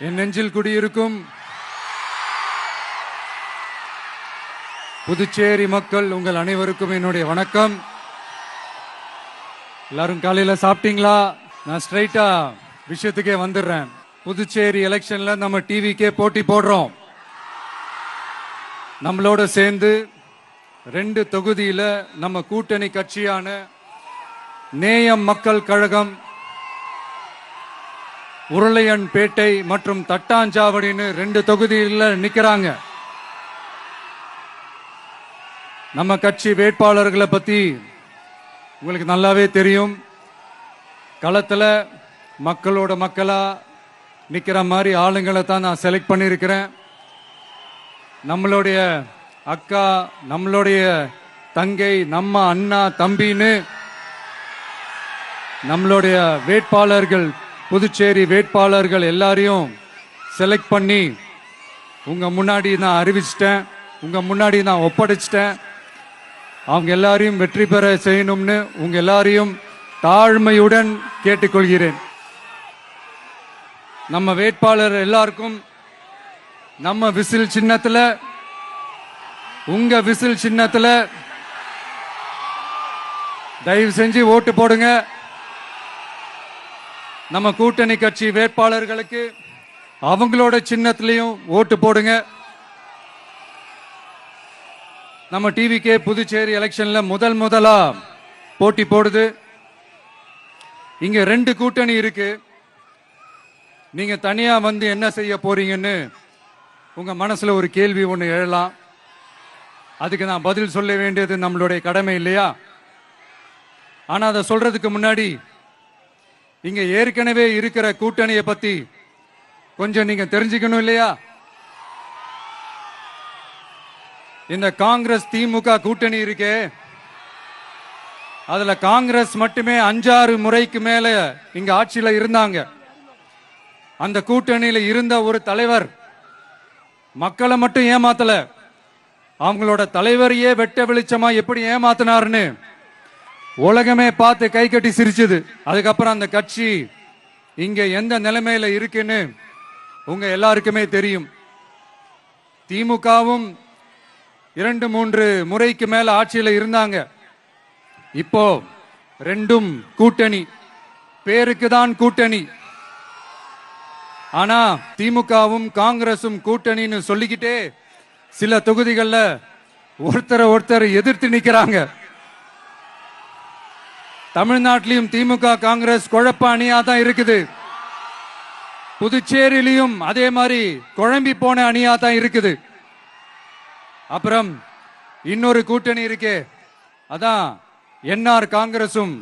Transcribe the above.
என் நெஞ்சில் குடியிருக்கும் புதுச்சேரி மக்கள் உங்கள் அனைவருக்கும் என்னுடைய வணக்கம். எல்லாரும் காலையில சாப்பிட்டீங்களா? நான் ஸ்ட்ரைட்டா விஷயத்துக்கே வந்துடுறேன். புதுச்சேரி எலெக்ஷன்ல நம்ம டிவிக்கே போட்டி போடுறோம். நம்மளோட சேர்ந்து 2 தொகுதியில நம்ம கூட்டணி கட்சியான நேயம் மக்கள் கழகம் உருளையன்பேட்டை மற்றும் தட்டாஞ்சாவடின்னு 2 தொகுதியில் நிக்கிறாங்க. நம்ம கட்சி வேட்பாளர்களை பத்தி உங்களுக்கு நல்லாவே தெரியும். களத்துல மக்களோட மக்களா நிக்கிற மாதிரி ஆளுங்களை தான் நான் செலக்ட் பண்ணியிருக்கிறேன். நம்மளுடைய அக்கா, நம்மளுடைய தங்கை, நம்ம அண்ணா தம்பின்னு நம்மளுடைய வேட்பாளர்கள், புதுச்சேரி வேட்பாளர்கள் எல்லாரையும் செலக்ட் பண்ணி உங்க முன்னாடி நான் அறிவிச்சிட்டேன், உங்க முன்னாடி நான் ஒப்படைச்சிட்டேன். அவங்க எல்லாரையும் வெற்றி பெற செய்யணும்னு உங்க எல்லாரையும் தாழ்மையுடன் கேட்டுக்கொள்கிறேன். நம்ம வேட்பாளர் எல்லாருக்கும் நம்ம விசில் சின்னத்துல, உங்க விசில் சின்னத்துல தயவு செஞ்சு ஓட்டு போடுங்க. நம்ம கூட்டணி கட்சி வேட்பாளர்களுக்கு அவங்களோட சின்னத்திலையும் ஓட்டு போடுங்க. நம்ம டிவிக்கே புதுச்சேரி எலெக்ஷன்ல முதலா போட்டி போடுது. இங்க 2 கூட்டணி இருக்கு. நீங்க தனியா வந்து என்ன செய்ய போறீங்கன்னு உங்க மனசுல ஒரு கேள்வி ஒண்ணு எழலாம். அதுக்கு நான் பதில் சொல்ல வேண்டியது நம்மளுடைய கடமை இல்லையா? ஆனா அதை சொல்றதுக்கு முன்னாடி இங்க ஏற்கனவே இருக்கிற கூட்டணியை பத்தி கொஞ்சம் நீங்க தெரிஞ்சுக்கணும் இல்லையா? இந்த காங்கிரஸ் திமுக கூட்டணி இருக்கே, அதுல காங்கிரஸ் மட்டுமே 5-6 முறைக்கு மேல இங்க ஆட்சியில இருந்தாங்க. அந்த கூட்டணியில இருந்த ஒரு தலைவர் மக்களை மட்டும் ஏமாத்தல, அவங்களோட தலைவரையே வெட்ட வெளிச்சமா எப்படி ஏமாத்தினாருன்னு உலகமே பார்த்து கை கட்டி சிரிச்சது. அதுக்கப்புறம் அந்த கட்சி இங்க எந்த நிலைமையில இருக்குன்னு உங்க எல்லாருக்குமே தெரியும். திமுகவும் 2-3 முறைக்கு மேல ஆட்சியில இருந்தாங்க. இப்போ 2ம் கூட்டணி, பேருக்கு தான் கூட்டணி. ஆனா திமுகவும் காங்கிரசும் கூட்டணின்னு சொல்லிக்கிட்டே சில தொகுதிகளில் ஒருத்தர் எதிர்த்து நிக்கிறாங்க. தமிழ்நாட்டிலையும் திமுக காங்கிரஸ் குழப்ப அணியா தான் இருக்குது. புதுச்சேரியிலையும் அதே மாதிரி குழம்பி போன அணியா தான் இருக்குது. அப்புறம் இன்னொரு கூட்டணி இருக்கே, அதான் என்ஆர் காங்கிரசும்